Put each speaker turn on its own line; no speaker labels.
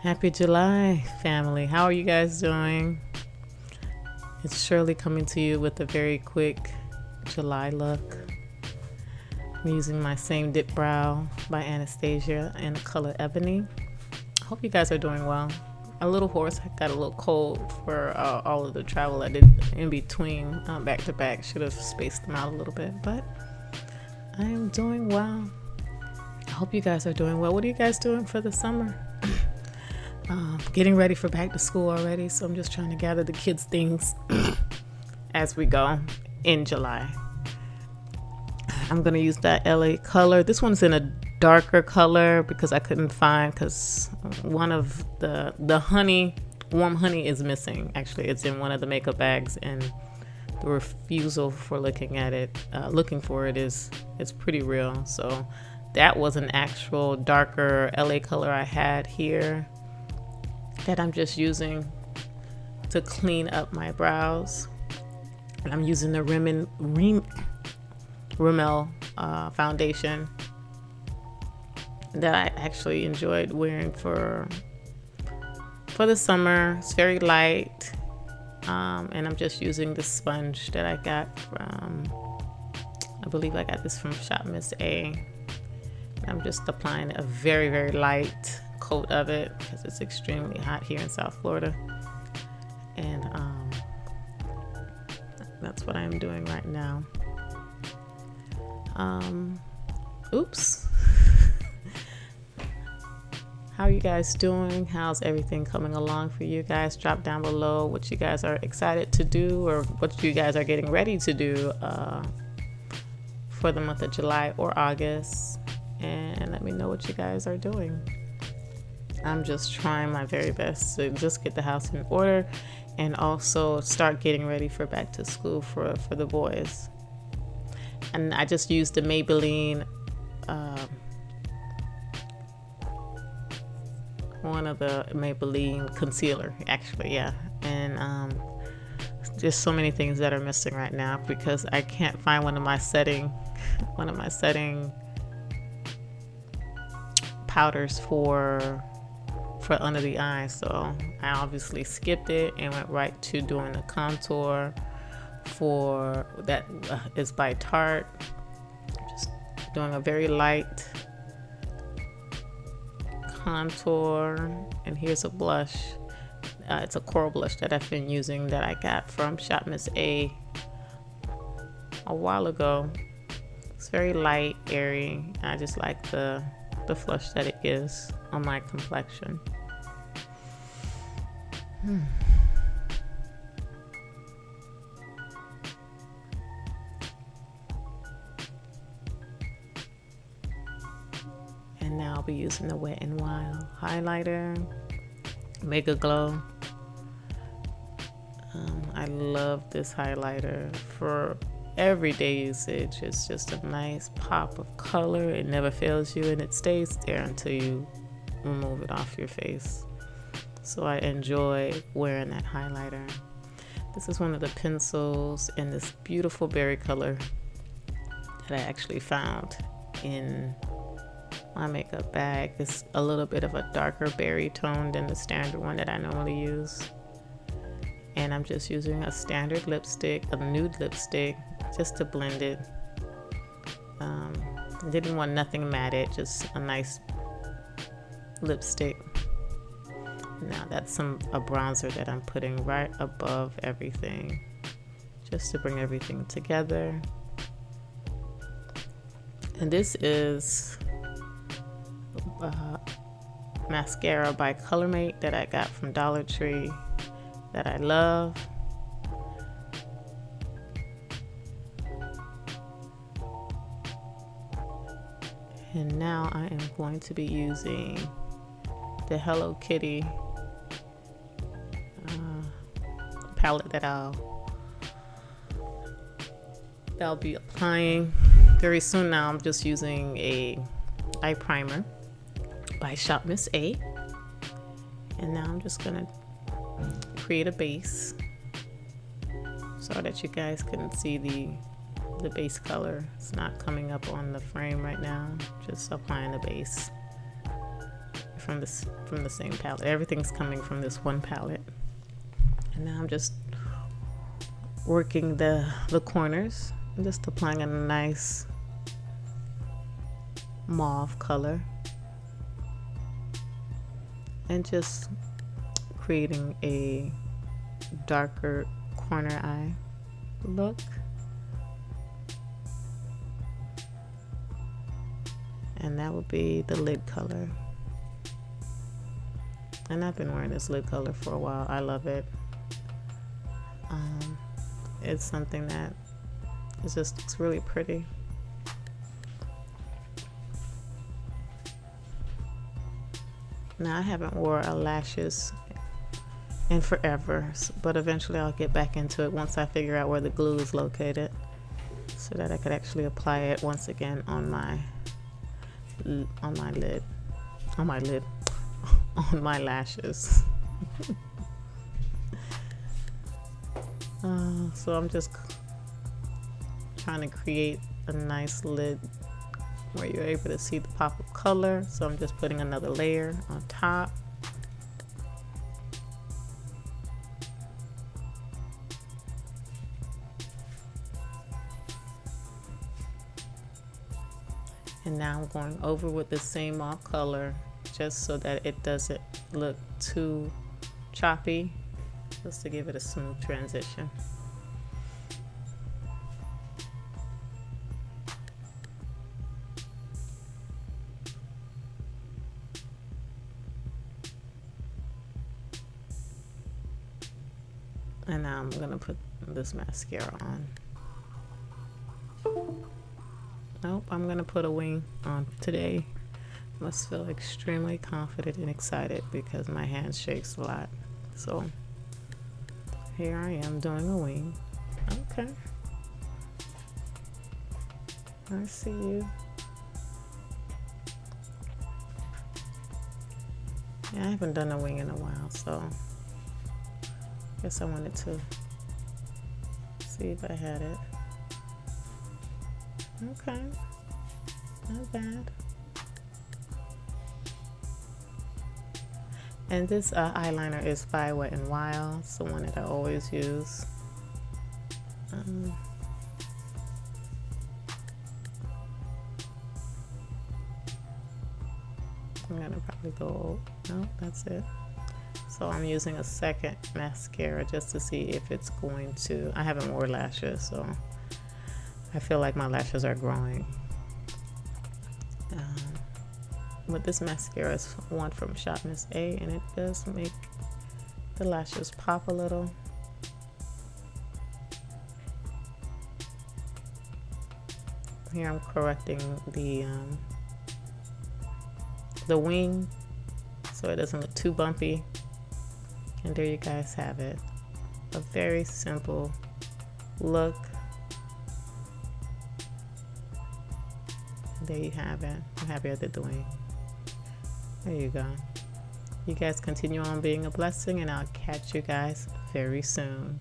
Happy July, family. How are you guys doing? It's Shirley coming to you with a very quick July look. I'm using my same Dip Brow by Anastasia in the color Ebony. I hope you guys are doing well. A little hoarse. I got a little cold for all of the travel I did in between, back to back. Should have spaced them out a little bit, but I am doing well. I hope you guys are doing well. What are you guys doing for the summer? Getting ready for back to school already, so I'm just trying to gather the kids' things as we go in July. I'm gonna use that LA color. This one's in a darker color because I couldn't find, because one of the honey, warm honey, is missing. Actually, it's in one of the makeup bags, and the refusal for looking for it is pretty real. So that was an actual darker LA color I had here that I'm just using to clean up my brows. And I'm using the Rimmel foundation that I actually enjoyed wearing for the summer. It's very light, and I'm just using the sponge that I got from, I believe I got this from Shop Miss A. I'm just applying a very, very light coat of it because it's extremely hot here in South Florida, and that's what I'm doing right now. Oops. How are you guys doing? How's everything coming along for you guys? Drop down below what you guys are excited to do, or what you guys are getting ready to do for the month of July or August, and let me know what you guys are doing. I'm just trying my very best to just get the house in order and also start getting ready for back to school for the boys. And I just used the Maybelline, one of the Maybelline concealer, actually, yeah. And just so many things that are missing right now because I can't find one of my setting powders for under the eyes, so I obviously skipped it and went right to doing the contour for that is by Tarte. Just doing a very light contour, and here's a blush. It's a coral blush that I've been using that I got from Shop Miss A while ago. It's very light, airy. I just like the flush that it gives on my complexion. And now I'll be using the Wet n Wild highlighter, Mega Glow. I love this highlighter for everyday usage. It's just a nice pop of color. It never fails you, and it stays there until you remove it off your face. So I enjoy wearing that highlighter. This is one of the pencils in this beautiful berry color that I actually found in my makeup bag. It's a little bit of a darker berry tone than the standard one that I normally use. And I'm just using a standard lipstick, a nude lipstick, just to blend it. Didn't want nothing matted, just a nice lipstick. Now that's a bronzer that I'm putting right above everything, just to bring everything together. And this is mascara by Colormate that I got from Dollar Tree that I love. And now I am going to be using the Hello Kitty palette that I'll be applying very soon. Now I'm just using a eye primer by Shop Miss A, and now I'm just gonna create a base so that you guys can see the base color. It's not coming up on the frame right now, just applying the base from the same palette. Everything's coming from this one palette. And now I'm just working the corners. I'm just applying a nice mauve color and just creating a darker corner eye look. And that would be the lid color. And I've been wearing this lid color for a while. I love it. It's something that is just looks really pretty. Now I haven't wore eyelashes in forever, but eventually I'll get back into it once I figure out where the glue is located, so that I could actually apply it once again on my lashes. So I'm just trying to create a nice lid where you're able to see the pop of color. So I'm just putting another layer on top. And now I'm going over with the same mauve color just so that it doesn't look too choppy, just to give it a smooth transition. And now I'm gonna put this mascara on. Nope, I'm gonna put a wing on today. Must feel extremely confident and excited because my hand shakes a lot. So here I am doing a wing. Okay, I see you. Yeah, I haven't done a wing in a while, so I guess I wanted to see if I had it. Okay, not bad. And this eyeliner is by Wet n Wild. It's the one that I always use. I'm gonna probably go, no, that's it. So I'm using a second mascara just to see if it's going to, I haven't worn lashes, so I feel like my lashes are growing. But this mascara is one from Shop Miss A, and it does make the lashes pop a little. Here I'm correcting the wing so it doesn't look too bumpy. And there you guys have it. A very simple look. And there you have it. I'm happy I did the wing. There you go. You guys continue on being a blessing, and I'll catch you guys very soon.